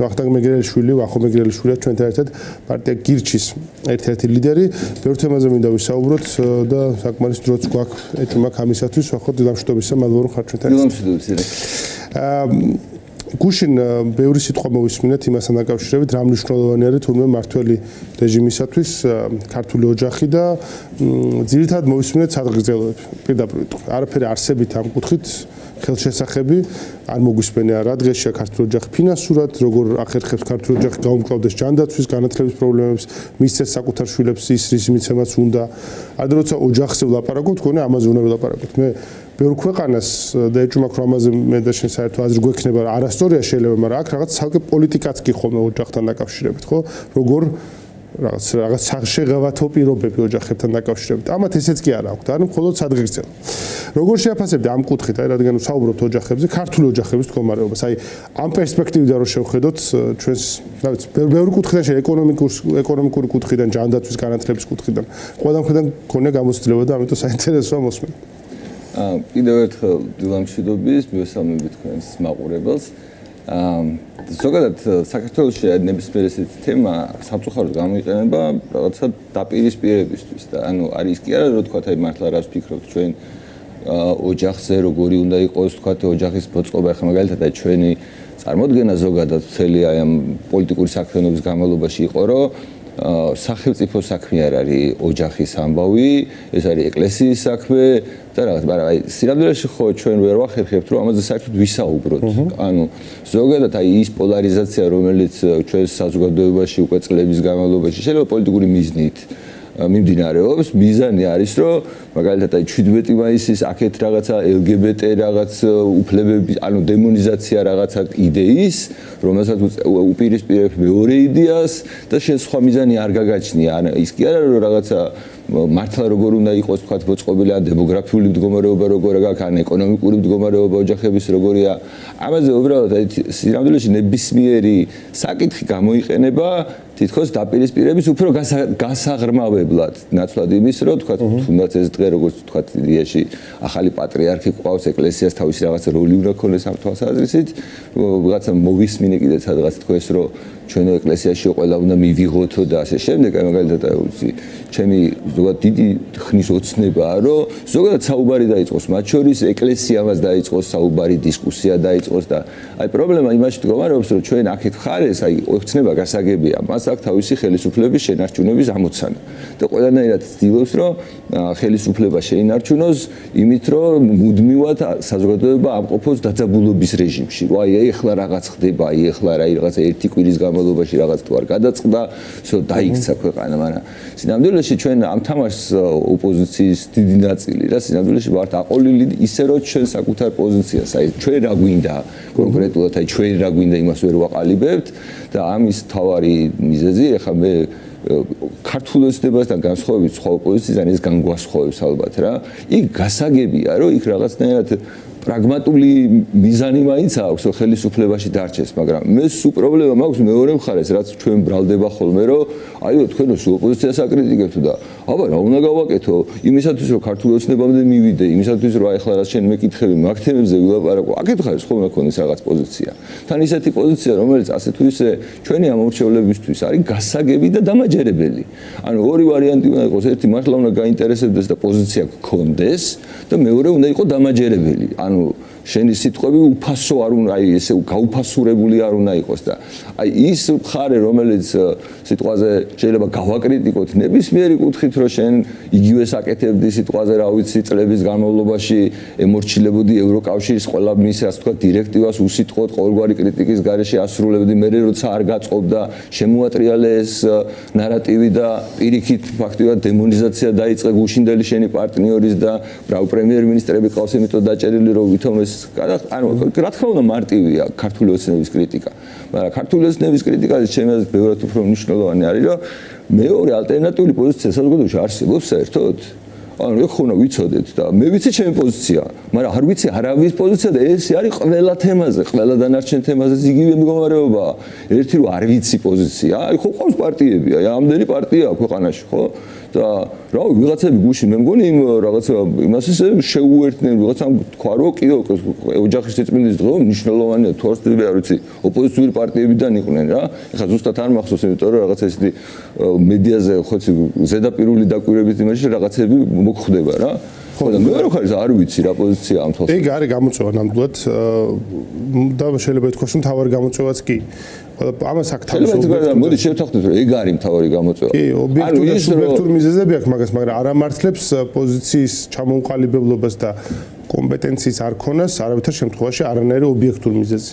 ვახტანგ მეგრელიშვილი, ვახო მეგრელიშვილი ჩვენთან ერთად პარტია გირჩის ერთ-ერთი ლიდერი. ბევრ თემაზე მინდა ვისაუბროთ და საკმარის დროც გვაქვს ეტიმაკ ამისათვის. ვახო, დილამშვიდობისა, მადლობა რომ ხართ ჩვენთან ერთად. დილამშვიდობისა. გუშინ ბევრი სიტყვა მოვისმინეთ იმასთან დაკავშირებით, რა მნიშვნელოვანი არის თურმე მართველი რეჟიმისათვის ქართული ოჯახი და ძირითადად მოვისმინეთ სადღეგრძელოები. პირდაპირ ვიტყვი, არაფერი არსებით ამ კუთხით ხელშესახები არ მოგვისმენია რა დღესია ქართული ოჯახი ფინანსურად, როგორ ახერხებს ქართული ოჯახი გაუმკლავდეს ჯანდაცვის, განათლების პრობლემებს, მისცეს საკუთარ შვილებს ის რის მიცემაც უნდა. ადრე როცა ოჯახზე ვლაპარაკობთ, გქონია ამაზე უნდა ვლაპარაკოთ. მე ბევრ ქვეყანას და ეჭვმაქვს რომ ამაზე მე და შენ საერთო აზრი გვექნება არასტორია შეიძლება, მაგრამ აქ რაღაც ცალკე პოლიტიკაც კი ხოლმე ოჯახთან დაკავშირებით, ხო? როგორ რაღაც შეღავათო პირობები ოჯახებთან დაკავშირებით. ამათ ესეც კი არ აქვს, არის მხოლოდ სადღეგრძელო. როგორ შეაფასებდი ამ კუთხით, აი რადგან ვსაუბრობთ ოჯახებზე, ქართული ოჯახების მდგომარეობას, აი ამ პერსპექტივიდან რომ შევხედოთ ჩვენს, რა ვიცი, ბევრი კუთხიდან ეკონომიკური კუთხიდან, ჯანდაცვის, განათლების კუთხიდან, ყველა მხრიდან გქონია გამოცდილება და ამიტომ საინტერესოა მოსმენა. კიდევ ერთხელ დილამშვიდობის, მივესალმები თქვენს მაყურებელს. ზოგადად საქართველოში ნებისმიერ ესეთი თემა სამწუხაროდ გამოიყენება რაღაცა დაპირისპირებისთვის და ანუ არის კი არა რომ თქვათ აი მართლა რას ვფიქრობთ ჩვენ ოჯახზე როგორი უნდა იყოს თქვათ ოჯახის მოწყობა ახლა მაგალითად აი ჩვენი წარმოდგენა ზოგადად მთელი აი ამ პოლიტიკური საქმიანობის განმავლობაში იყო რომ სახელმწიფო საქმე არ არის ოჯახის ამბავი, ეს არის ეკლესიის საქმე და რაღაც, მაგრამ აი სინამდვილეში ხო ჩვენ ვერ ვახერხებთ რომ ამაზე საერთოდ ვისაუბროთ. ანუ ზოგადად აი ის პოლარიზაცია, რომელიც ჩვენს საზოგადოებაში უკვე წლების განმავლობაში შეიძლება პოლიტიკური მიზნით მიმდინარეობს, მიზანი არის რომ მაგალითად აი 17 მაისის აქეთ რაღაცა LGBT რაღაც უფლებების, ანუ დემონიზაცია რაღაცა იდეის, რომელსაც უპირისპირებ მეორე იდეას და შენ სხვა მიზანი არ გაგაჩნია. ან ის კი არა რომ რაღაცა მართლა როგორ უნდა იყოს თქვათ მოწყობილი ან დემოგრაფიული მდგომარეობა როგორ აქვს, ან ეკონომიკური მდგომარეობა ოჯახების როგორია. ამაზე უბრალოდ აი სინამდვილეში ნებისმიერი საკითხი გამოიყენება თითქოს დაპირისპირების უფრო გასაღრმავებლად, ნაცვლად იმის, რომ თქვათ თუნდაც ეს დღე როგორც თქვათ იდეაში ახალი პატრიარქი ყავს ეკლესიას თავისი რაღაცა როლი უნდა ქონდეს ამ თვალსაზრისით, რაღაცა მოვისმინე კიდე სადღაც თქვენს რომ ჩვენო ეკლესიაში ყველა უნდა მივიღოთო და ასე შემდეგ, აი მაგალითად აი უცი ჩემი ზოგადად დიდი ხნის ოცნებაა, რომ ზოგადად საუბარი დაიწყოს მათ შორის ეკლესიამაც დაიწყოს საუბარი, დისკუსია დაიწყოს და აი პრობლემა იმაში მდგომარეობს, რომ ჩვენ აქეთ ხარეს აი ოცნება გასაგებია, მას აქვს თავისი ხელისუფლების შენარჩუნების ამოცანა და ყველანაირად ცდილობს, რომ ხელისუფლება შეინარჩუნოს იმით, რომ მუდმივად საზოგადოება ამყოფოს დაძაბულობის რეჟიმში. რომ აი ეხლა რაღაც ხდება, აი ეხლა რაღაცა ერთი კვირის განმავლობაში რაღაც თუ არ გადაწყდა, დაიქცა ქვეყანა, მაგრამ სინამდვილეში ჩვენ ამ თამაშს ოპოზიციის დიდი ნაწილი და სინამდვილეში ვართ აყოლილი ისე რომ ჩვენ საკუთარ პოზიციას, აი ჩვენ რა გვინდა კონკრეტულად, აი ჩვენ რა გვინდა იმას ვერ ვაყალიბებთ და ამის თავარი მიზეზი ეხლა მე ქართულ ოცნებასთან განსხვავებით სხვა ოპოზიციისგან ეს განგვასხვავებს ალბათ რა. იქ გასაგებია რომ იქ რაღაცნაირად პრაგმატული მიზანი მაინც აქვს რომ ხელისუფლებაში დარჩეს, მაგრამ მე სულ პრობლემა მაქვს მეორე მხარეს, რაც ჩვენ ბრალდება ხოლმე რომ აიო თქვენო სულ ოპოზიციას აკრიტიკებთ და აბა რა უნდა გავაკეთო იმისათვის რომ ქართული ოცნებამდე მივიდე, იმისათვის რომ ახლა რაც შენ მეკითხები მაგ თემებზე ვილაპარაკო, აქეთ ხარეს ხოლმე ქონდეს რაღაც პოზიცია. თან ისეთი პოზიცია რომელიც ასე თუ ისე ჩვენი ამორჩევლებისთვის არის გასაგები და დამაჯერებელი. ანუ ორი ვარიანტი უნდა იყოს, ერთი მართლა უნდა გაინტერესებდეს და პოზიცია გქონდეს და მეორე უნდა იყოს დამაჯერებელი. ანუ შენი სიტყვები უფასო არ უნდა, აი ესე გაუფასურებული არ უნდა იყოს და აი ის მხარე რომელიც სიტყვაზე შეიძლება გავაკრიტიკოთ ნებისმიერი კუთხით რომ შენ იგივეს აკეთებდი სიტყვაზე რა ვიცი წლების განმავლობაში ემორჩილებოდი ევროკავშირის ყველა მის ასე თქვა დირექტივას უსიტყვოდ ყოველგვარი კრიტიკის გარეშე ასრულებდი, მე როცა არ გაწყობდა შემოატრიალე ეს ნარატივი და პირიქით ფაქტიურად დემონიზაცია დაიწყე გუშინდელი შენი პარტნიორის და პრემიერ-მინისტრები ყავს იმიტომ დაჭერილი რომ ვითომ ეს ანუ რა თქმა უნდა მარტივია ქართული ოცნების კრიტიკა, მაგრამ ქართული ოცნების კრიტიკაზე ჩემი აზრით ბევრად უფრო მნიშვნელოვანი არის რომ მეორე ალტერნატიული პოზიცია საზოგადოებაში არსებობს საერთოდ. ანუ ეხ ხონა ვიცოდეთ და მე ვიცი ჩემი პოზიცია, მაგრამ არ ვიცი არავის პოზიცია და ეს არის ყველა თემაზე, ყველა დანარჩენ თემაზე იგივე მდგომარეობა. ერთი რომ არ ვიცი პოზიცია, აი ხო ყავს პარტიები, აი ამდენი პარტია ქვეყანაში, ხო? და რა ვიღაცები გუშინ მე მგონი იმ რაღაცა იმას ისე შეუერთდნენ ვიღაცამ თქვა რომ კიდე ოჯახის სიწმინდის დღე მნიშვნელოვანია თუ არ ვიცი ოპოზიციური პარტიებიდან იყვნენ რა ეხლა ზუსტად არ მახსოვს იმიტომ რომ რაღაცა ისეთი მედიაზე ხო იცი ზედაპირული დაკვირვებით იმაში რაღაცები მოგხვდება რა ხო და მე რო ხარ არ ვიცი რა პოზიცია ამ თვალს ეგ არის გამოწვევა ნამდვილად და შეიძლება ითქვას რომ თავარი გამოწვევაც კი ამას აქ თავისუფლად მოდი შევთანხმდეთ რომ ეგ არის მთავარი გამოწვევა. კი, ობიექტური და სუბიექტური მიზეზები აქვს მაგას, მაგრამ არ ამართლებს პოზიციის ჩამოუყალიბებლობას და კომპეტენციის არ ქონას არავითარ შემთხვევაში არანაირი ობიექტური მიზეზი.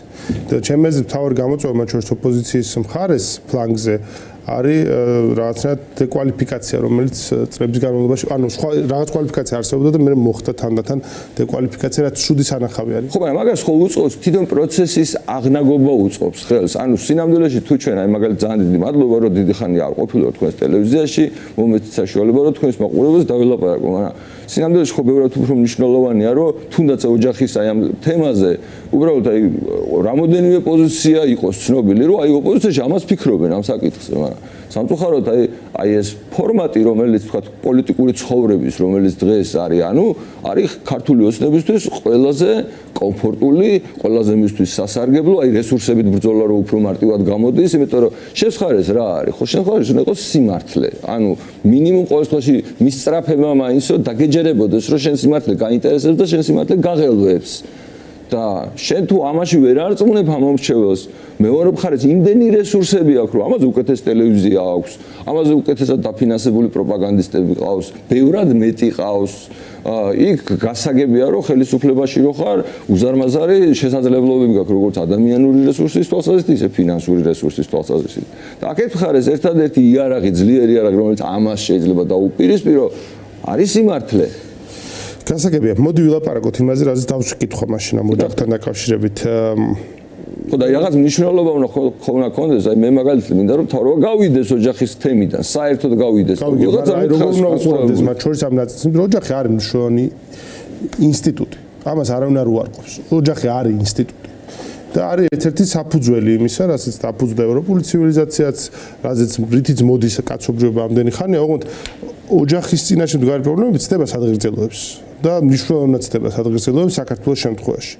და ჩემი აზრით მთავარი გამოწვევა მათ შორის ოპოზიციის მხარეს ფლანგზე არის რაღაცნაირად დეკვალიფიკაცია, რომელიც წლების განმავლობაში, ანუ სხვა რაღაც კვალიფიკაცია არსებობდა და მე მოხდა თანდათან დეკვალიფიკაცია, რაც შუდი სანახავი არის. ხო, მაგრამ მაგას ხო უწყობს თვითონ პროცესის აღნაგობა უწყობს ხელს. ანუ სინამდვილეში თუ ჩვენ აი მაგალითად ძალიან დიდი მადლობა რომ დიდი ხანი არ ყოფილიყო თქვენს ტელევიზიაში, მომეცით საშუალება რომ თქვენს მაყურებელს დაველაპარაკო, მაგრამ სინამდვილეში ხო ბევრად უფრო მნიშვნელოვანია რომ თუნდაც ოჯახის აი ამ თემაზე უბრალოდ აი რამოდენიმე პოზიცია იყოს ცნობილი, რომ აი ოპოზიციაში ამას ფიქრობენ ამ საკითხზე, მაგრამ სამწუხაროდ აი ეს ფორმატი, რომელიც თქვა პოლიტიკური ცხოვრების, რომელიც დღეს არის, ანუ არის ქართული ოცნებისთვის ყველაზე კომფორტული, ყველაზე მისთვის სასარგებლო, აი რესურსებით ბრძოლა რო უფრო მარტივად გამოდის, იმიტომ რომ შესხარეს რა არის, ხო შესხარეს უნდა იყოს სიმართლე. ანუ მინიმუმ ყოველ შემთხვევაში მისწრაფება მაინცო დაგეჯერებოდეს, რომ შენ სიმართლე გაინტერესებს და შენ სიმართლე გაღელვებს. და შენ თუ ამაში ვერ არწმუნებ ამ მომრჩეველს მეორე მხარეს იმდენი რესურსები აქვს რომ ამაზე უკეთეს ტელევიზია აქვს ამაზე უკეთესად დაფინანსებული პროპაგანდისტები ყავს ბევრად მეტი ყავს იქ გასაგებია რომ ხელისუფლებაში რო ხარ უზარმაზარი შესაძლებლობები გაქვს როგორც ადამიანური რესურსის თვალსაზრისით ისე ფინანსური რესურსის თვალსაზრისით და აქეთ მხარეს ერთადერთი იარაღი ძლიერი იარაღი რომელიც ამას შეიძლება დაუპირისპირო არის სიმართლე გასაგებია, მოდი ვილაპარაკოთ იმაზე, რაზეც დავშეკითხვა მაშინ ამ ოჯახთან დაკავშირებით. ხო და რაღაც მნიშვნელობა უნდა ქონდეს, აი მე მაგალითად მინდა რომ თავრობა გავიდეს ოჯახის თემიდან, საერთოდ გავიდეს. რაღაცა როგორ უნდა უყურდეს მათ შორის ამ ნაწილს, რომ ოჯახი არის მნიშვნელოვანი ინსტიტუტი. ამას არავინ არ უარყოფს. ოჯახი არის ინსტიტუტი. და არის ერთ-ერთი საფუძველი იმისა, რასაც დაფუძნდა ევროპული ცივილიზაციაც, რაზეც რითიც მოდის კაცობრიობა ამდენი ხანია, ოღონდ ოჯახის წინაშე მდგარი პრობლემები ცდება სადღეგრძელოებს და მნიშვნელოვნად ცდება სადღეგრძელოებს საქართველოს შემთხვევაში.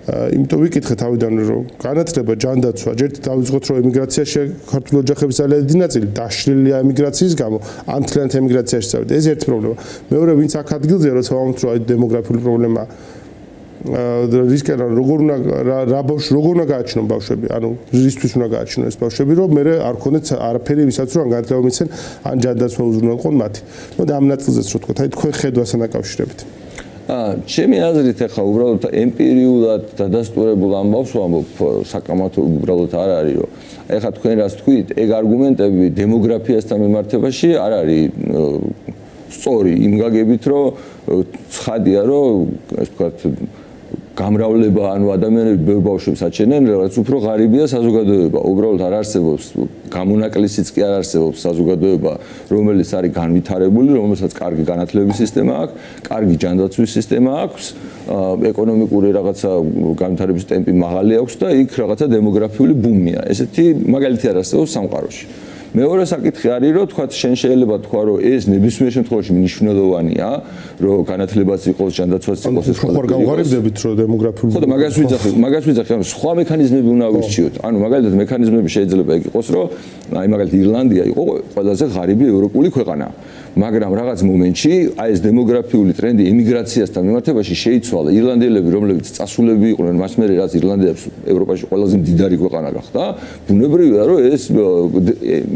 იმიტომ ვიკითხე თავიდან რომ განათლება, ჯანდაცვა, ჯერ დავიწყოთ რომ ემიგრაციაში ქართული ოჯახების ძალიან დიდი ნაწილი დაშლილია ემიგრაციის გამო, ან მთლიანად ემიგრაციაში წავიდა. ეს ერთი პრობლემა. მეორე, ვინც აქ ადგილზეა, როცა ვამბობთ რომ აი დემოგრაფიული პრობლემა რისკენ როგორ უნდა გააჩინონ ბავშვები, ანუ რისთვის უნდა გააჩინონ ეს ბავშვები, რომ მე არ ქონდეთ არაფერი ვისაც რომ განათლება მიცენ, ან ჯანდაცვა უზრუნველყონ მათი. მოდი ამ ნაწილზეც რო თქვა, აი თქვენ ხედვასთან დაკავშირებით. ჩემი აზრით ახლა უბრალოდ ემპირიულად დადასტურებულ ამბავს ვამბობ, საკამათო უბრალოდ არ არის, რომ ახლა თქვენ რას თქვით, ეგ არგუმენტები დემოგრაფიასთან მიმართებაში არ არის სწორი იმ გაგებით, რომ ცხადია, რომ ასე ვთქვათ გამრავლება, ანუ ადამიანები ბევრ ბავშვებს აჩენენ, რაც უფრო ღარიბია საზოგადოება. უბრალოდ არ არსებობს გამონაკლისიც კი არ არსებობს საზოგადოება, რომელიც არის განვითარებული, რომელსაც კარგი განათლების სისტემა აქვს, კარგი ჯანდაცვის სისტემა აქვს, ეკონომიკური რაღაცა განვითარების ტემპი მაღალი აქვს და იქ რაღაცა დემოგრაფიული ბუმია. ესეთი მაგალითი არ არსებობს სამყაროში. მეორე საკითხი არის, რომ თქვა შენ შეიძლება თქვა, რომ ეს ნებისმიერ შემთხვევაში მნიშვნელოვანია, რომ განათლებაც იყოს, ჯანდაცვაც იყოს, ეს ხო გავღარიბდებით, რომ დემოგრაფიული ხო და მაგას ვიძახი, ანუ სხვა მექანიზმები უნდა ვირჩიოთ. ანუ მაგალითად მექანიზმები შეიძლება იქ იყოს, რომ აი მაგალითად ირლანდია იყო ყველაზე ღარიბი ევროპული ქვეყანა. მაგრამ რაღაც მომენტში აი ეს დემოგრაფიული ტრენდი ემიგრაციასთან მიმართებაში შეიცვალა. ირლანდიელები, რომლებიც წასულები იყვნენ, მას მერე რაც ირლანდიელებს ევროპაში ყველაზე მდიდარი ქვეყანა გახდა, ბუნებრივია, რომ ეს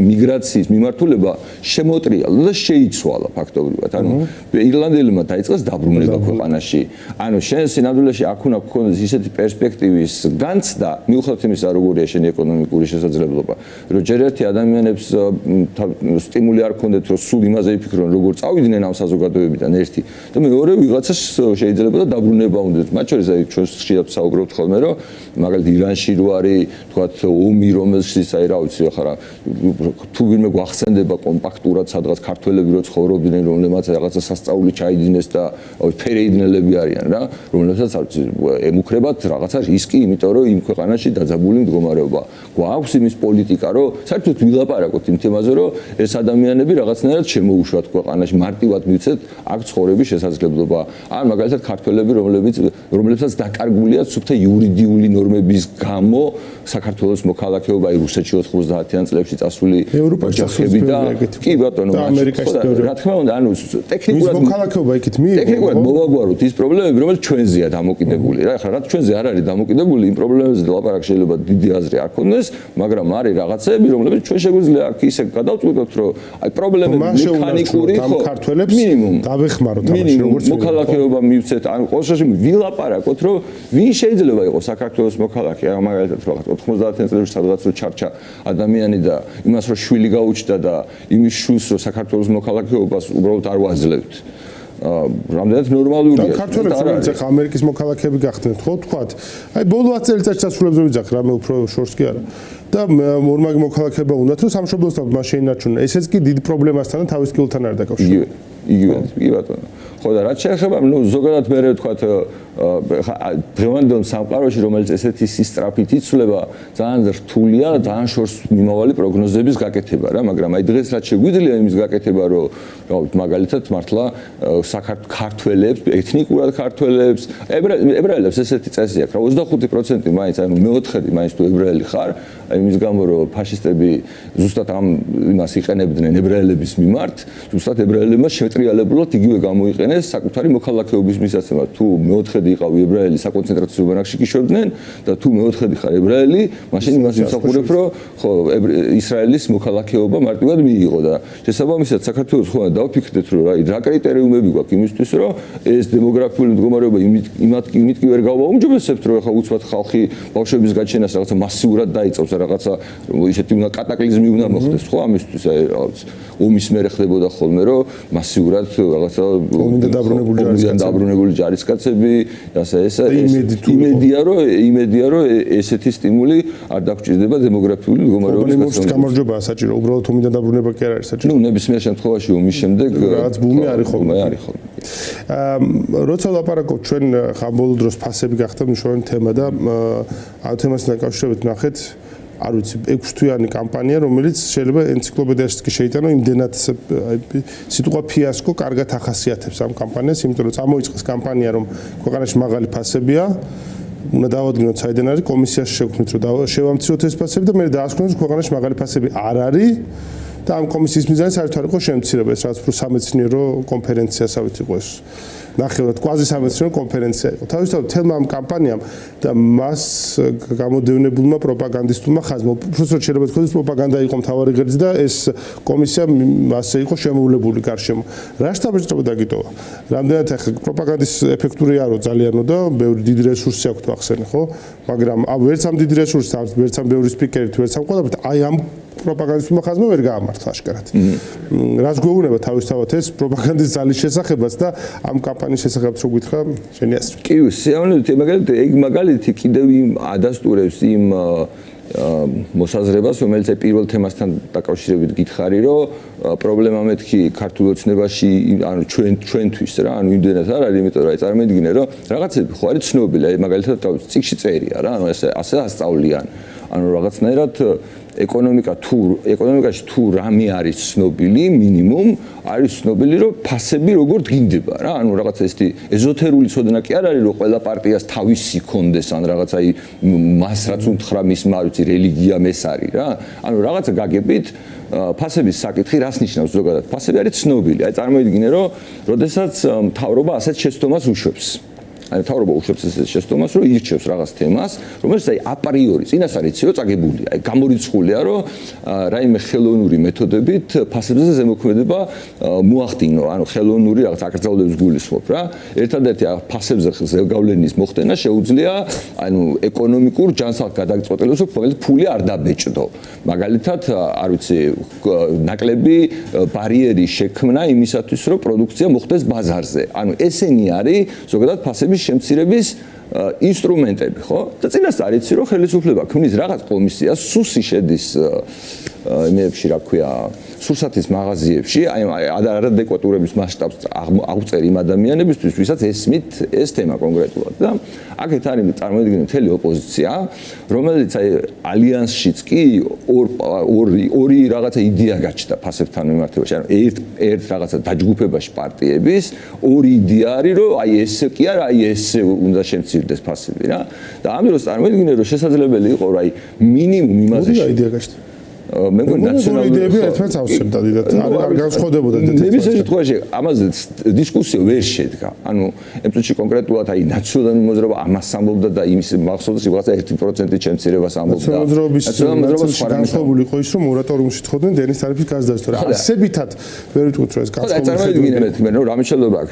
მიგრაციის მიმართულება შემოტრიალდა და შეიცვალა ფაქტობრივად. ანუ ირლანდიელებმა დაიწყეს დაბრუნება ქვეყანაში. ანუ შენ სინამდვილეში აქ უნდა გქონდეს ისეთი პერსპექტივის განცდა, მიუხედავად იმისა, როგორია შენი ეკონომიკური შესაძლებლობა, რომ ჯერ ერთი ადამიანებს სტიმული არ ქონდეთ, რომ სულ იმაზე იფიქრონ, როგორ წავიდნენ ამ საზოგადოებიდან ერთი და მეორე ვიღაცას შეიძლება და დაბრუნება უნდათ. მათ შორის აი ჩვენ ხშირად საუბრობთ ხოლმე, რომ მაგალითად ირანში რო არის, თქვათ ომი, რომელშიც აი რა ვიცი, ახლა თუ ვინმე გვახსენდება კომპაქტურად სადღაც ქართველები რო ცხოვრობდნენ, რომლებმაც რაღაცა სასწაული ჩაიდინეს და ფერეიდნელები არიან რა, რომლებსაც ემუქრებათ რაღაცა რისკი, იმიტომ რომ იმ ქვეყანაში დაძაბული მდგომარეობა. გვაქვს იმის პოლიტიკა, რომ საერთოდ ვილაპარაკოთ იმ თემაზე, რომ ეს ადამიანები რაღაცნაირად შემოუშვათ ქვეყანაში, მარტივად მივცეთ აქ ცხოვრების შესაძლებლობა. ან მაგალითად ქართველები, რომლებსაც დაკარგულია სუფთა იურიდიული ნორმების გამო საქართველოს მოქალაქეობა, რუსეთში 90-იან წლებში წასული ოჯახები და კი ბატონო, რა თქმა უნდა, ანუ ტექნიკურად მოქალაქეობა იქით ტექნიკურად მოვაგვაროთ ის პრობლემები, რომელიც ჩვენზეა დამოკიდებული რა. ახლა რა ჩვენზე არ არის დამოკიდებული, იმ პრობლემებზე ლაპარაკ შეიძლება დიდი აზრი არ ქონდეს, მაგრამ არის რაღაცები, რომლებიც ჩვენ შეგვიძლია აქ ისე გადავწყვიტოთ, რომ აი პრობლემები მექანიკური ხო მინიმუმ დავეხმაროთ ამაში, როგორც მოქალაქეობა მივცეთ, ანუ ყოველ შემთხვევაში ვილაპარაკოთ, რომ ვინ შეიძლება იყოს საქართველოს მოქალაქე, მაგალითად რაღაც 90-იან წლებში სადღაც რო ჩარჩა ადამიანი და იმას რო შვილი გაუჩნდა და იმის შვილს რო საქართველოს მოქალაქეობას უბრალოდ არ ვაძლევთ. რამდენად ნორმალურია. ქართველებს რომელიც ახლა ამერიკის მოქალაქეები გახდნენ, ხო თქვათ. აი ბოლო 10 წელიწადში დასრულებზე ვიძახ, რამე უფრო შორს კი არა. და ორმაგი მოქალაქეება უნდათ, რომ სამშობლოსთან მას შეინარჩუნა. ესეც კი დიდ პრობლემასთან და თავის კილთან არ დაკავშირებული. იგივე, კი ბატონო. ხო და რაც შეეხება, ზოგადად მე ვთქვათ დღევანდელ სამყაროში, რომელიც ესეთი სისწრაფით იცვლება, ძალიან რთულია და ძალიან შორს მიმავალი პროგნოზების გაკეთება რა, მაგრამ აი დღეს რაც შეგვიძლია იმის გაკეთება, რომ მაგალითად მართლა ქართველებს, ეთნიკურად ქართველებს, ებრაელებს ესეთი წესი აქვს რა, 25% მაინც, ანუ მეოთხედი მაინც თუ ებრაელი ხარ, აი იმის გამო რომ ფაშისტები ზუსტად ამ იმას იყენებდნენ ებრაელების მიმართ, ზუსტად ებრაელებმა შეტრიალებულად იგივე გამოიყენეს საკუთარი მოქალაქეობის მისაცემად. თუ მეოთხედი იყავი ებრაელი საკონცენტრაციო ბანაკში გიშვებდნენ და თუ მეოთხედი ხარ ებრაელი, მაშინ იმას იმსახურებ, რომ ხო ისრაელის მოქალაქეობა მარტივად მიიღო და შესაბამისად საქართველოს ხომ დავფიქრდეთ, რომ რა კრიტერიუმები გვაქვს იმისთვის, რომ ეს დემოგრაფიული მდგომარეობა იმით კი ვერ გავაუმჯობესებთ, რომ ახლა უცბად ხალხი ბავშვების გაჩენას რაღაცა მასიურად დაიწყებს რაღაცა ისეთი უნდა კატაკლიზმი უნდა მოხდეს, ხო ამისთვის აი რაღაც ომის მერე ხდებოდა ხოლმე, რომ მასიურად რაღაცა დაბრუნებული ჯარისკაცები, ასე ეს იმედია რომ ესეთი სტიმული არ დაგჭირდება დემოგრაფიული მდგომარეობის გასაუბრებლად. გამარჯვებაა საჭირო, უბრალოდ ომიდან დაბრუნება კი არ არის საჭირო. ნებისმიერ შემთხვევაში ომის შემდეგ რაც ბუმი არის ხოლმე. როცა ვლაპარაკობ ჩვენ ხან ბოლო დროს ფასები გახდა მნიშვნელოვანი თემა და ამ თემასთან დაკავშირებით ნახეთ არ ვიცი 6 თვიანი კამპანია, რომელიც შეიძლება ენციკლოპედიაში კი შეიტანო იმდენად სიტყვა ფიასკო კარგად ახასიათებს ამ კამპანიას, იმიტომ რომ წამოიწყეს კამპანია, რომ ქვეყანაში მაღალი ფასებია, უნდა დავადგინოთ საიდან არის, კომისიაში შევქმნით, რომ შევამციროთ ეს ფასები და მე დაასკვნოთ, რომ ქვეყანაში მაღალი ფასები არ არის და ამ კომისიის მიზანი საერთოდ არ იყო შემცირება, ეს რაც უფრო სამეცნიერო კონფერენციასავით იყო ეს. ნახევრად კვაზი სამეცნიერო კონფერენცია იყო. თავისთავად თელმა ამ კამპანიამ და მას გამოდევნებულმა პროპაგანდისტულმა ხაზმა, უბრალოდ შეიძლება თქვა, პროპაგანდა იყო მთავარი ღერძი და ეს კომისია მასე იყო შემოვლებული გარშემო. რა შტაბ-ჭრება დაგიტოვა. რამდენად ახლა პროპაგანდის ეფექტური არო ძალიანო და ბევრი დიდი რესურსი აქვს ახსენე, ხო? მაგრამ ვერც ამ დიდი რესურსს, ვერც ამ ბევრი სპიკერი, ვერც ამ ყველაფერს აი ამ პროპაგანდისტულმა ხაზმა ვერ გაამართლა ашკარად. რას გვეუბნება თავისთავად ეს პროპაგანდის ძალის შესახებაც და ამ კამპანიის შესახებაც რო გითხრა, შენი აზრი. კი, სიამოვნებით, ეგ მაგალითი კიდევ იმ ადასტურებს იმ მოსაზრებას, რომელიც პირველ თემასთან დაკავშირებით გითხარი, რომ პრობლემა მეთქი ქართულ ოცნებაში, ანუ ჩვენთვის რა, ანუ იმდენად არ არის, იმიტომ რომ აი წარმოიდგინე, რომ რაღაცები ხო არის ცნობილი, აი მაგალითად წიგნში წერია რა, ანუ ასე ასწავლიან. ანუ რაღაცნაირად ეკონომიკაში თუ რამე არის ცნობილი, მინიმუმ არის ცნობილი, რომ ფასები როგორ დგინდება რა, ანუ რაღაცა ესეთი ეზოთერული ცოდნა კი არ არის, რომ ყველა პარტიას თავისი კონდეს, ან რაღაცა მას რაც უთხრა მის მარიცი რელიგია ეს არის რა. ანუ რაღაცა გაგებით ფასების საკითხი რას ნიშნავს ზოგადად? ფასები არის ცნობილი. აი წარმოიდგინე, რომ როდესაც მთავრობა ასეთ შეცდომას უშვებს. აი მთავრობა უშვებს ესეთ შეცდომას, რომ ირჩევს რაღაც თემას, რომელიც აი აპრიორი წინასწარ იცი, რომ წაგებულია. აი გამორიცხულია, რომ რაიმე ხელოვნური მეთოდებით ფასებზე ზემოქმედება მოახდინო, ანუ ხელოვნური რაღაც აკრძალვებს გულისხმობ რა. ერთადერთი ფასებზე ზეგავლენის მოხდენა შეუძლია, ანუ ეკონომიკურ ჯანსაღ გადაწყვეტილებას, რომელიც ფული არ დაბეჭდო. მაგალითად, არ ვიცი, ნაკლები ბარიერი შექმნა იმისათვის, რომ პროდუქცია მოხდეს ბაზარზე. ანუ ესენი არის ზოგადად ფასების შემცირების ინსტრუმენტები, ხო? და წინასწარ იცი, რომ ხელისუფლება ქმნის რაღაც კომისიას, სუსი შედის იმეებში, რა ქვია, სურსათის მაღაზიებში, აი არადეკვატურების მასშტაბს აღწერ იმ ადამიანებისთვის, ვისაც ესმით ეს თემა კონკრეტულად და აქეთ არის წარმოიდგინე მთელი ოპოზიცია, რომელიც აი ალიანსშიც კი ორი რაღაცა იდეა გაჩნდა ფასებთან მიმართებაში, ანუ ერთ რაღაცა დაჯგუფებაში პარტიების ორი იდეა არის, რომ აი ესე კი არა, აი ესე უნდა შემცირდეს ფასები რა. და ამ დროს წარმოიდგინე, რომ შესაძლებელი იყო, რომ აი მინიმუმ იმაზე იდეა გაჩნდა. მე მგონი ნაციონალური იდეები ერთმანეთს ავსებდა დიდად არ განსხვავდებოდა ნებისმიერ შემთხვევაში ამაზე დისკუსია ვერ შედგა ანუ ამ წუთში კონკრეტულად აი ნაციონალური მოძრაობა ამას ამბობდა და იმის მახსოვს რაღაცა 1% შემცირებას ამბობდა ნაციონალური მოძრაობა განსხვავებული იყო ის რომ მორატორიუმში თხოვდნენ დენის ტარიფის გაზრდას თორე ასებითად ვერ ვიტყვით რომ ეს განსხვავებული წარმოიდგინე მე რომ რამე შეიძლება აქ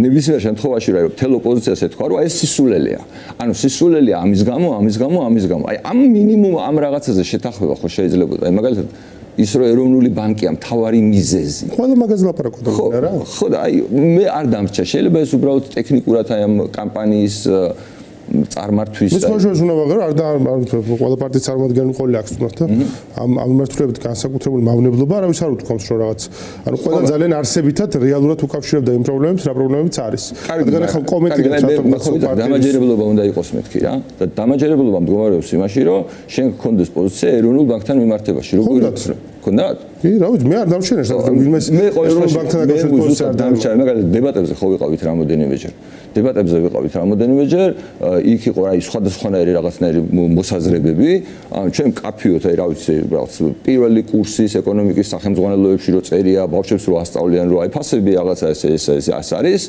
ნებისმიერ შემთხვევაში რა თელ ოპოზიციას ეთქვა რომ აი ეს სისულელეა ანუ სისულელეა ამის გამო აი ამ მინიმუმ ამ რაღაცაზე შეთანხმება ხო შეიძლება მაგალითად ის რომ ეროვნული ბანკია მთავარი მიზეზი. ყველა მაგაზე ლაპარაკობდა რა? ხო და აი მე არ დამრჩა. შეიძლება ეს უბრალოდ ტექნიკურად აი ამ კამპანიის წარმართვის ეს ხოჟოს უნდა ვაღირო არ ყველა პარტიის წარმომადგენელი ყოლი აქვს თუმცა და ამ მიმართულებით განსაკუთრებული მავნებლობა არავის არ უთქვამს რომ რაღაც ანუ ყველა ძალიან არსებითად რეალურად უკავშირებდა იმ პრობლემებს რა პრობლემებიც არის. რადგან ახლა კომენტირებს რატომ დამაჯერებლობა უნდა იყოს მეთქი რა და დამაჯერებლობა მდგომარეობს იმაში რომ შენ გქონდეს პოზიცია ეროვნულ ბანკთან მიმართებაში როგორ გქონდათ? კი, რა ვიცი, მე არ დამშენე სადღაც ვინმეს ეროვნულ ბანკთან დაკავშირებით პოზიცია არ დამშენე. მაგალითად დებატებზე ხო ვიყავით რამოდენიმეჯერ. დებატებზე ვიყავით რამოდენიმეჯერ, იქ იყო რა ის სხვადასხვანაირი რაღაცნაირი მოსაზრებები. ჩვენ მკაფიოთ აი რა ვიცი, რაღაც პირველი კურსის ეკონომიკის სახელმძღვანელოებში რო წერია, ბავშვებს რო ასწავლიან რო აი ფასები რაღაცა ეს არის.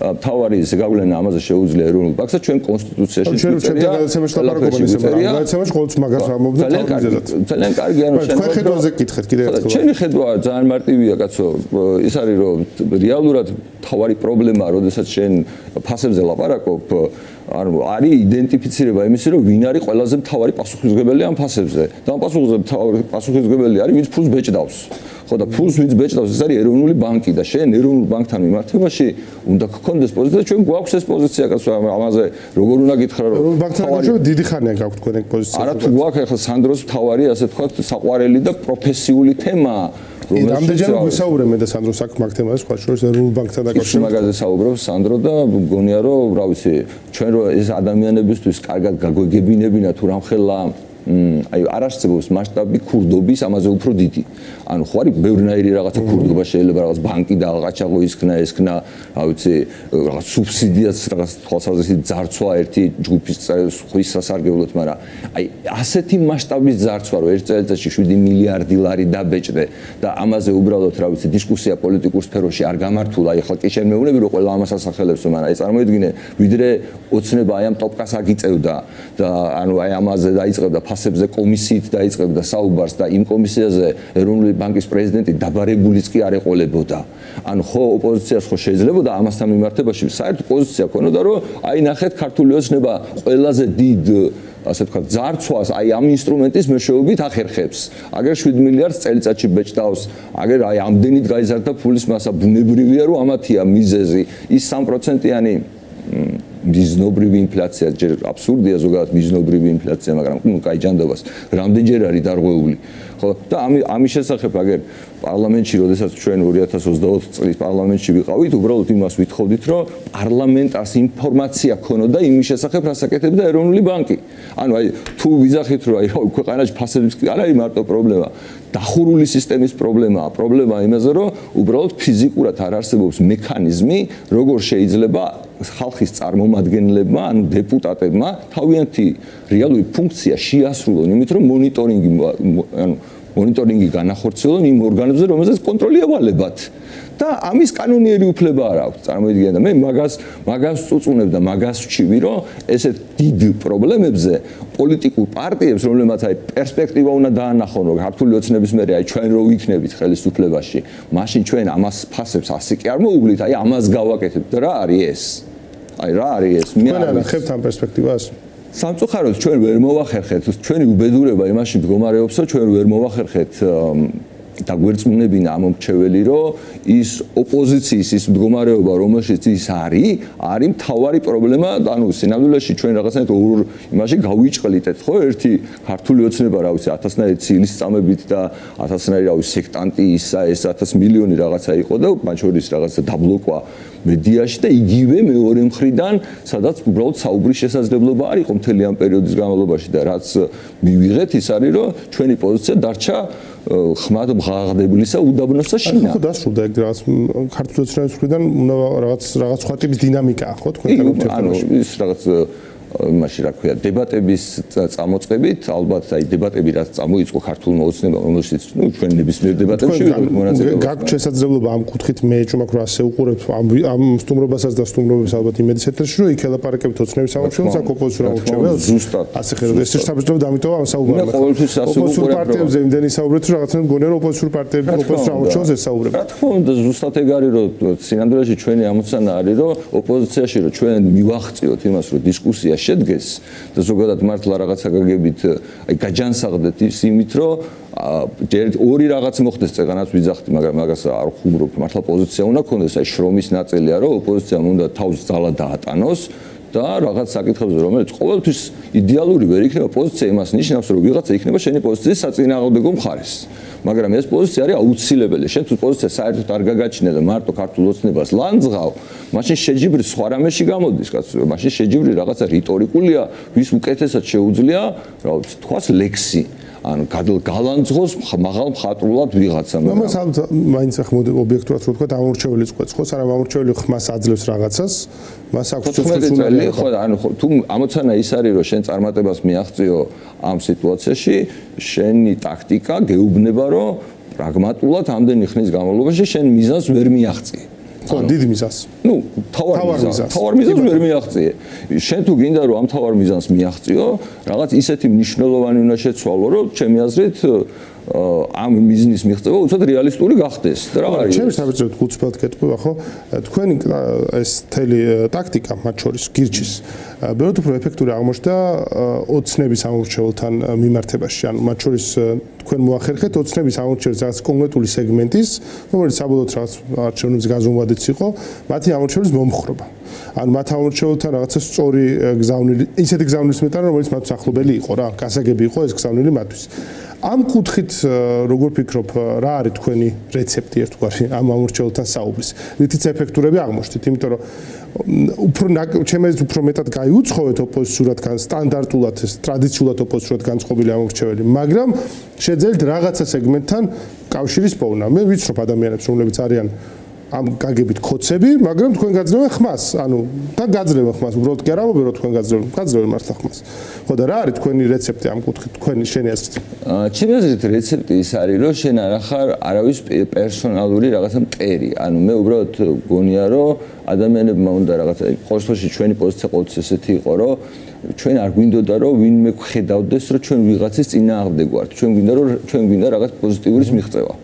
თავარი ეს გავლენა ამაზე შეუძლია ეროვნულ ბანკს და ჩვენ კონსტიტუციაში ჩვენ გადაცემაში ლაპარაკობენ ისე მაგრამ გადაცემაში ყოველთვის მაგას ამბობდნენ თავმიზეზად. ძალიან კარგი ანუ ჩვენ ხედვაზე გითხეთ კიდე ერთხელ. ჩემი ხედვა ძალიან მარტივია კაცო, ის არის რომ რეალურად თავარი პრობლემაა, როდესაც შენ ფასებზე ლაპარაკობ, ანუ არის იდენტიფიცირება იმისი, რომ ვინ არის ყველაზე მთავარი პასუხისმგებელი ამ ფასებზე. და ამ პასუხისმგებელი არის ვინც ფულს ბეჭდავს. ხო და ფულს ვინც ბეჭდავს, ეს არის ეროვნული ბანკი და შენ ეროვნულ ბანკთან მიმართებაში უნდა გქონდეს პოზიცია და ჩვენ გვაქვს ეს პოზიცია კაცო ამაზე როგორ უნდა გითხრა რომ ეროვნულ ბანკთან მიმართებაში დიდი ხანია გაქვთ თქვენ ეგ პოზიცია. არა თუ გვაქვს ახლა სანდროს მთავარი ასე თქვა საყვარელი და პროფესიული თემაა. რამდენჯერ გვისაუბრე მე და სანდრო საკ მაგ თემაზე სხვა შორის ეროვნულ ბანკთან დაკავშირებით. მაგაზე საუბრობს სანდრო და მგონია რომ რა ვიცი ჩვენ რო ეს ადამიანებისთვის კარგად გაგვეგებინებინა თუ რამხელა აი არ არსებობს მასშტაბი ქურდობის ამაზე უფრო დიდი. ანუ ხო არის ბევრნაირი რაღაცა ქურდობა შეიძლება რაღაც ბანკი და აღაჩაღო ისქნა ესქნა, რა ვიცი, რაღაც სუბსიდიაც რაღაც თვალსაზრისით ძარცვა ერთი ჯგუფის ხვის სასარგებლოდ, მაგრამ აი ასეთი მასშტაბის ძარცვა რომ ერთ წელიწადში 7 მილიარდი ლარი დაბეჭდე და ამაზე უბრალოდ რა ვიცი დისკუსია პოლიტიკურ სფეროში არ გამართულა, აი ხალხი შენ მეუბნები რომ ყველა ამას ასახელებსო, მაგრამ აი წარმოიდგინე ვიდრე ოცნება აი ამ ტოპკას აგიწევდა და ანუ აი ამაზე დაიწყებდა ფასებზე კომისიით დაიწყებდა საუბარს და იმ კომისიაზე ეროვნული ბანკის პრეზიდენტი დაბარებულიც კი არ ეყოლებოდა. ანუ ხო ოპოზიციას ხო შეიძლებოდა ამასთან მიმართებაში საერთო პოზიცია ქონოდა რომ აი ნახეთ ქართული ოცნება ყველაზე დიდ ასე თქვა ძარცვას აი ამ ინსტრუმენტის მეშვეობით ახერხებს. აგერ 7 მილიარდს წელიწადში ბეჭდავს, აგერ აი ამდენით გაიზარდა ფულის მასა, ბუნებრივია რომ ამათია მიზეზი. ის 3%-იანი მიზნობრივი ინფლაცია, ჯერ აბსურდია ზოგადად მიზნობრივი ინფლაცია, მაგრამ ნუ კაი ჯანდაბას რამდენჯერ არის დარღვეული. ხო და ამის შესახებ აგერ პარლამენტში, როდესაც ჩვენ 2024 წლის პარლამენტში ვიყავით, უბრალოდ იმას ვითხოვდით, რომ პარლამენტას ინფორმაცია ქონოდა იმის შესახებ, რას აკეთებდა ეროვნული ბანკი. ანუ აი თუ ვიზახით, რომ აი ქვეყანაში ფასების არ არის მარტო პრობლემა, დახურული სისტემის პრობლემაა, პრობლემა იმაზე, რომ უბრალოდ ფიზიკურად არ არსებობს მექანიზმი, როგორ შეიძლება ხალხის წარმომადგენლებმა, ანუ დეპუტატებმა თავიანთი რეალური ფუნქცია შეასრულონ, იმით რომ მონიტორინგი განახორციელონ იმ ორგანოებზე, რომელზეც კონტროლი ევალებათ. და ამის კანონიერი უფლება არ აქვს. წარმოიდგინე და მე მაგას წუწუნებ და მაგას ვჩივი, რომ ესეთ დიდ პრობლემებზე პოლიტიკურ პარტიებს, რომლებმაც აი პერსპექტივა უნდა დაანახონ, რომ ქართული ოცნების მერე აი ჩვენ რო ვიქნებით ხელისუფლებაში, მაშინ ჩვენ ამას ფასებს ასე კი არ მოუგვლით, აი ამას გავაკეთებთ და რა არის ეს? აი რა არის ეს? მე არ ვიხებთ ამ პერსპექტივას. სამწუხაროდ ჩვენ ვერ მოვახერხეთ, ჩვენი უბედურება იმაში მდგომარეობს, რომ ჩვენ ვერ მოვახერხეთ დაგვერწმუნებინა ამ მომრჩეველი, რომ ის ოპოზიციის ის მდგომარეობა, რომელშიც ის არის მთავარი პრობლემა, ანუ სინამდვილეში ჩვენ რაღაცნაირად ორ იმაში გავიჭყლიტეთ, ხო? ერთი ქართული ოცნება, რა ვიცი, 1000-ნაირი ცილის წამებით და 1000-ნაირი, რა ვიცი, სექტანტი ისა, ეს 1000 მილიონი რაღაცა იყო და მათ შორის რაღაცა დაბლოკვა მედიაში და იგივე მეორე მხრიდან, სადაც უბრალოდ საუბრის შესაძლებლობა არ იყო მთელი ამ პერიოდის განმავლობაში და რაც მივიღეთ, ის არის, რომ ჩვენი პოზიცია დარჩა ხმად მღაღდებლისა უდაბნოს და შინა. ხო დასრულდა ეგ რაღაც ქართული ოცნების მხრიდან უნდა რაღაც სხვა ტიპის დინამიკაა, ხო თქვენ განვითარებაში. ანუ ის რაღაც იმაში რა ქვია, დებატების წამოწყებით, ალბათ აი დებატები რაც წამოიწყო ქართულმა ოცნებამ, რომელშიც ჩვენ ნებისმიერ დებატებში მონაწილეობა. გაქვთ შესაძლებლობა ამ კუთხით მე ჭუმაკ რა ასე უყურებთ ამ სტუმრობასაც და სტუმრობებს ალბათ იმედის ეთერში, რომ იქ ელაპარაკებთ ოცნების სამომრჩეველს, აქ ოპოზიციურ ამორჩეველს. ზუსტად. ასე ხელოთ ეს შესაძლებლობა დამიტოვა ამ საუბარმა. მე ყოველთვის ასე ოპოზიციურ ვუყურებ. პარტიებზე იმდენი საუბრეთ, რომ რაღაცნაირად მგონია რომ ოპოზიციურ პარტიები ოპოზიციურ ამორჩეველს ესაუბრებენ. რა თქმა უნდა, ზუსტად ეგ არის, რომ სინამდვილეში ჩვენი ამოცანა არის, რომ ოპოზიციაში რომ ჩვენ მივახციოთ იმას, რომ დისკუსია შედგეს და ზოგადად მართლა რაღაცა გაგებით, აი გაჯანსაღდეთ ის იმით, რომ ორი რაღაც მოხდეს წეგანაც ვიძახდი, მაგრამ მაგას არ ხუმრობ, მართლა პოზიცია უნდა ქონდეს, აი შრომის ნაწილია, რომ ოპოზიციამ უნდა თავს ძალა დაატანოს და რაღაც საკითხებზე, რომელიც ყოველთვის იდეალური ვერ იქნება, პოზიცია იმას ნიშნავს, რომ ვიღაცა იქნება შენი პოზიციის საწინააღმდეგო მხარეს. მაგრამ ეს პოზიცია არის აუცილებელი. შენ თუ პოზიცია საერთოდ არ გაგაჩინე და მარტო ქართულ ოცნებას ლანძღავ, მაშინ შეჯიბრი სხვა რამეში გამოდის, კაცო. მაშინ შეჯიბრი რაღაცა რიტორიკულია, ვის უკეთესად შეუძლია, რა ვიცი, თქვას ლექსი. ანუ გალანძღოს მაღალ მხატვრულად ვიღაცა. მას მაინც ახლა ობიექტურად რო ვთქვა, ამორჩეველი წყვეტს, ხო? სანამ ამორჩეველი ხმას აძლევს რაღაცას, მას აქვს წელი, ხო, ანუ თუ ამოცანა ის არის, რომ შენ წარმატებას მიაღწიო ამ სიტუაციაში, შენი ტაქტიკა გეუბნება, რომ პრაგმატულად ამდენი ხნის განმავლობაში შენ მიზანს ვერ მიაღწიე. ხო, დიდ მიზანს. ნუ, თავარ მიზანს ვერ მიაღწიე. შენ თუ გინდა რომ ამ თავარ მიზანს მიაღწიო, რაღაც ისეთი მნიშვნელოვანი უნდა შეცვალო, რომ ჩემი აზრით ამ მიზნის მიღწევა უცბად რეალისტური გახდეს და რა არის? ჩემს საბჭოთა გულწრფელად კეთდება, ხო? თქვენი ეს თელი ტაქტიკა, მათ შორის გირჩის, ბევრად უფრო ეფექტური აღმოჩნდა ოცნების ამორჩეველთან მიმართებაში. ანუ მათ შორის თქვენ მოახერხეთ ოცნების ამორჩეველს რაღაც კონკრეტული სეგმენტის, რომელიც საბოლოოდ რაღაც არჩევნების გაზომვადიც იყო, მათი ამორჩეველის მომხრობა. ანუ მათ ამორჩეველთან რაღაცა სწორი გზავნილი, ისეთი გზავნის მეტანა, რომელიც მათ ახლობელი იყო რა, გასაგები იყო ეს გზავნილი მათთვის. ამ კუთხით როგორ ფიქრობ, რა არის თქვენი რეცეპტი ერთგვარი ამ ამორჩეველთან საუბრის? რითიც ეფექტურები აღმოჩნდით, იმიტომ რომ უფრო ჩემს უფრო მეტად გაიუცხოვეთ ოპოზიციურად სტანდარტულად ეს ტრადიციულად ოპოზიციურად განწყობილი ამორჩეველი, მაგრამ შეძელთ რაღაცა სეგმენტთან კავშირის პოვნა. მე ვიცნობ ადამიანებს, რომლებიც არიან ამ გაგებით ქოცები, მაგრამ თქვენ გაძლევენ ხმას, ანუ და გაძლევენ ხმას, უბრალოდ კი არა მობერო თქვენ გაძლევენ მართლა ხმას. ხო და რა არის თქვენი რეცეპტი ამ კუთხით, თქვენი შენი აზრით? ჩემი აზრით რეცეპტი ის არის, რომ შენ არ ახარ არავის პერსონალური რაღაცა მტერი. ანუ მე უბრალოდ გონია, რომ ადამიანებმა უნდა რაღაცა ყოველთვის ჩვენი პოზიცია ყოველთვის ესეთი იყო, რომ ჩვენ არ გვინდოდა რომ ვინმე ხედავდეს, რომ ჩვენ ვიღაცის წინააღმდეგ ვართ. ჩვენ გვინდა რაღაც პოზიტიურის მიღწევა.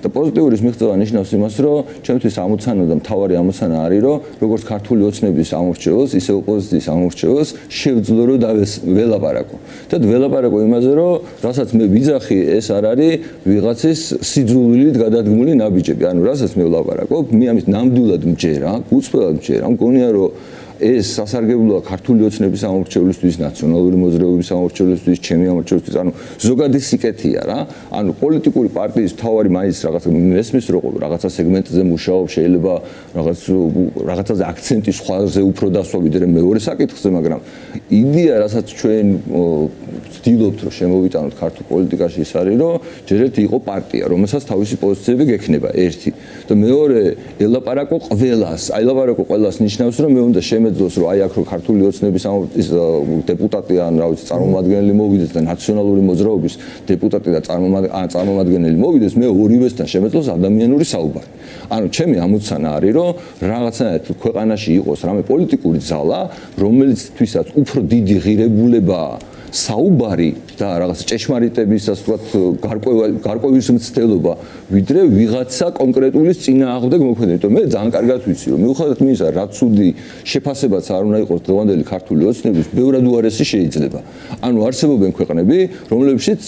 და პოზიტიურის მიღწევა ნიშნავს იმას, რომ ჩემთვის ამოცანა და მთავარი ამოცანა არის, რომ როგორც ქართული ოცნების ამორჩეველს, ისე ოპოზიციის ამორჩეველს შევძლო რომ ველაპარაკო. და ველაპარაკო იმაზე, რომ რასაც მე ვიძახი, ეს არ არის ვიღაცის სიძულვილით გადადგმული ნაბიჯები. ანუ რასაც მე ველაპარაკობ, მე ამის ნამდვილად მჯერა, გულწრფელად მჯერა, მგონია რომ ეს სასარგებლოა ქართული ოცნების ამორჩევლისთვის, ნაციონალური მოძრაობის ამორჩევლისთვის, ჩემი ამორჩევლისთვის, ანუ ზოგადი სიკეთეა რა. ანუ პოლიტიკური პარტიის მთავარი მაინც რაღაც მესმის რო რაღაცა სეგმენტზე მუშაობ, შეიძლება რაღაცაზე აქცენტი სხვაზე უფრო დასვა ვიდრე მეორე საკითხზე, მაგრამ იდეა, რასაც ჩვენ ვცდილობთ რომ შემოვიტანოთ ქართულ პოლიტიკაში, ის არის რომ ჯერ ერთი იყო პარტია, რომელსაც თავისი პოზიციები გექნება, ერთი. და მეორე, ელაპარაკო ყველას, ელაპარაკო ყველას ნიშნავს რომ მე უნდა შემეძლოს რომ აი აქ რო ქართული ოცნების დეპუტატი ან რა ვიცი წარმომადგენელი მოვიდეს და ნაციონალური მოძრაობის დეპუტატი და წარმომადგენელი მოვიდეს, მე ორივესთან შემეძლოს ადამიანური საუბარი. ანუ ჩემი ამოცანა არის რომ რაღაცნაირად ქვეყანაში იყოს რამე პოლიტიკური ძალა, რომელიცთვისაც უფრო დიდი ღირებულება საუბარი და რაღაც ჭეშმარიტების ასე ვთქვათ გარკვევის მცდელობა, ვიდრე ვიღაცა კონკრეტულის წინააღმდეგ მოქმედება. იმიტომ მე ძალიან კარგად ვიცი, რომ მიუხედავად იმისა, რაც ცუდი შეფასებაც არ უნდა იყოს დღევანდელი ქართული ოცნების, ბევრად უარესი შეიძლება. ანუ არსებობენ ქვეყნები, რომლებშიც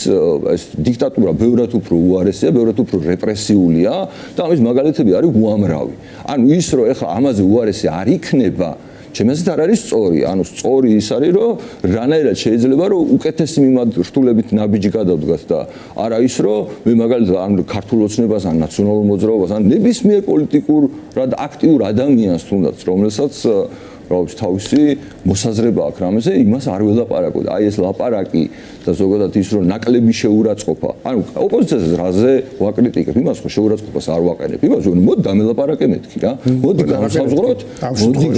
ეს დიქტატურა ბევრად უფრო უარესია, ბევრად უფრო რეპრესიულია და ამის მაგალითები არის უამრავი. ანუ ის რომ ეხლა ამაზე უარესი არ იქნება, ჩემს არ არის სწორი. ანუ სწორი ის არის, რომ რანაირად შეიძლება რომ უკეთესი მიმართულებით ნაბიჯი გადავდგათ და არა ის, რომ მე მაგალითად ამ ქართულ ოცნებას, ან ნაციონალურ მოძრაობას, ან ნებისმიერ პოლიტიკურად აქტიურ ადამიანს თუნდაც, რომელსაც თავისი მოსაზრება აქვს რამეზე, იმას არ ველაპარაკოთ. აი ეს ლაპარაკი და ზოგადად ის რომ ნაკლები შეურაცხყოფა. ანუ ოპოზიციას რაზე ვაკრიტიკებ, იმას ხო შეურაცხყოფას არ ვაყენებ. იმას რომ მოდი დამელაპარაკე მეთქი რა. მოდი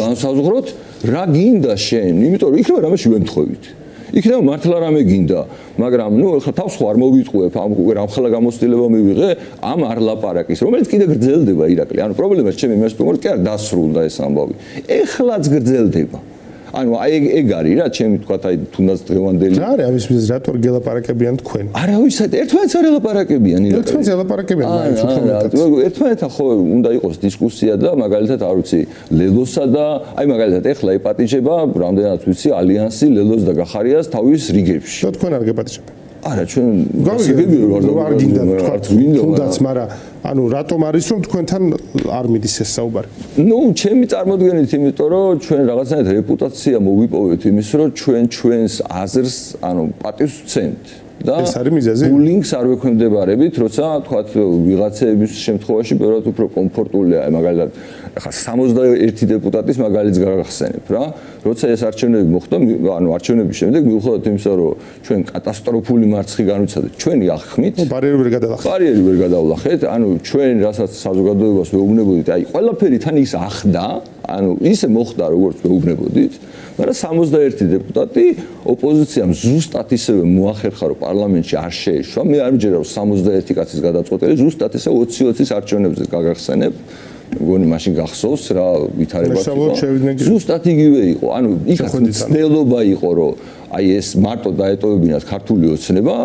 განსაზღვროთ, რა გინდა შენ, იმიტომ რომ იქნება რამეში ვემთხვევით. იქნება მართლა რამე გინდა, მაგრამ ნუ ეხლა თავს ხო არ მოვიტყუებ, ამ რამხელა გამოცდილება მივიღე ამ არ ლაპარაკის, რომელიც კიდე გრძელდება ირაკლი. ანუ პრობლემა ჩემი იმას ვთქვი, კი არ დასრულდა ეს ამბავი. ეხლაც გრძელდება. ანუ აი ეგ არის რა, ჩემი თქვა აი თუნდაც დღევანდელი. რა არის ამის მიზეზი, რატო არ გელაპარაკებიან თქვენ? არავის ერთმანეთს არ ელაპარაკებიან ირაკლი. ერთმანეთს ელაპარაკებიან, მაინც უფრო მეტად. ერთმანეთთან ხო უნდა იყოს დისკუსია და მაგალითად არ ვიცი, ლელოსა და აი მაგალითად ეხლა იპატიჟება, რამდენად ვიცი, ალიანსი ლელოს და გახარიას თავის რიგებში. და თქვენ არ გეპატიჟებთ. არა, ჩვენ გავიგებია არ გინდა თქვა თუნდაც, მაგრამ ანუ რატომ არის რომ თქვენთან არ მიდის ეს საუბარი? ნუ ჩემი წარმოდგენით, იმიტომ რომ ჩვენ რაღაცნაირად რეპუტაცია მოვიპოვეთ იმის, რომ ჩვენს აზრს, ანუ პატივს ვცემთ. და ეს არის მიზეზი? ბულინგს არ ვექვემდებარებით, როცა თქვათ ვიღაცების შემთხვევაში ბევრად უფრო კომფორტულია, მაგალითად, ახლა 61 დეპუტატის მაგალითს გაგახსენებ რა. როცა ეს არჩევნები მოხდა, ანუ არჩევნების შემდეგ მიუხედავად იმისა, რომ ჩვენ კატასტროფული მარცხი განვიცადეთ, ჩვენი აღქმით ბარიერი ვერ გადალახეთ. ბარიერი ვერ გადავლახეთ, ანუ ჩვენ რასაც საზოგადოებას ვეუბნებოდით, აი ყველაფერი თან ის ახდა, ანუ ისე მოხდა როგორც ვეუბნებოდით, მაგრამ 61 დეპუტატი ოპოზიციამ ზუსტად ისევე მოახერხა, რომ პარლამენტში არ შეეშვა. მე არ მჯერა რომ 61 კაცის გადაწყვეტილი, ზუსტად ესე 20-20-ის არჩევნებზე გაგახსენებ. მგონი მაშინ გახსოვს რა ვითარებაც იყო. ზუსტად იგივე იყო. ანუ იქაც მცდელობა იყო, რომ აი ეს მარტო დაეტოვებინათ ქართული ოცნება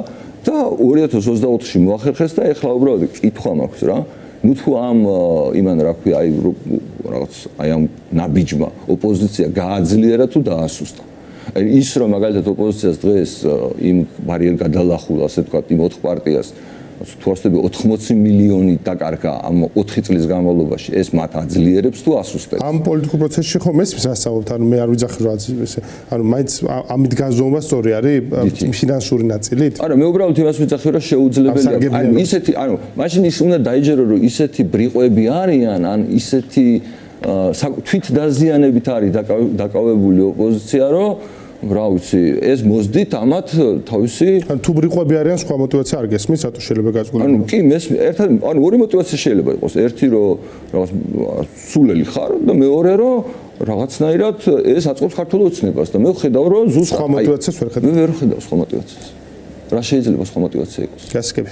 და 2024-ში მოახერხეს და ეხლა უბრალოდ კითხვა მაქვს რა. ნუ თუ ამ იმან რა ქვია, აი რაღაც აი ამ ნაბიჯმა ოპოზიცია გააძლიერა თუ დაასუსტა. აი ის რომ მაგალითად ოპოზიციას დღეს იმ ბარიერ გადალახულ, ასე ვთქვათ, იმ 4 პარტიას თუ ასწრები 80 მილიონი დაკარგა ამ 4 წლის განმავლობაში, ეს მათ აძლიერებს თუ ასუსტებს? ამ პოლიტიკურ პროცესში ხომ ესმის ასწავლოთ, ანუ მე არ ვიძახი რა ეს, ანუ მაინც ამით განზომვა სწორი არის ფინანსური ნაწილით? არა, მე უბრალოდ იმას ვიძახი, რომ შეუძლებელია. ანუ ისეთი, ანუ მაშინ ის უნდა დაიჯერო, რომ ისეთი ბრიყვები არიან, ან ისეთი თვით დაზიანებით არის დაკავებული ოპოზიცია, რომ რა ვიცი, ეს მოსდით ამათ თავისი ან თუ ბრიყვები არიან, სხვა мотиваცია არ გესმის, რატო შეიძლება გაწყვეტილიყო? ანუ კი, ერთად, ანუ ორი мотиваცია შეიძლება იყოს. ერთი რომ რაღაც სულელი ხარ და მეორე რომ რაღაცნაირად ეს აწყობს ქართულ ოცნებას და მე ვხედავ რომ ზუსტად სხვა мотиваციას ვერ ხედავ. მე ვერ ხედავ სხვა мотиваციას. რა შეიძლება სხვა мотиваცია იყოს? გასაგები.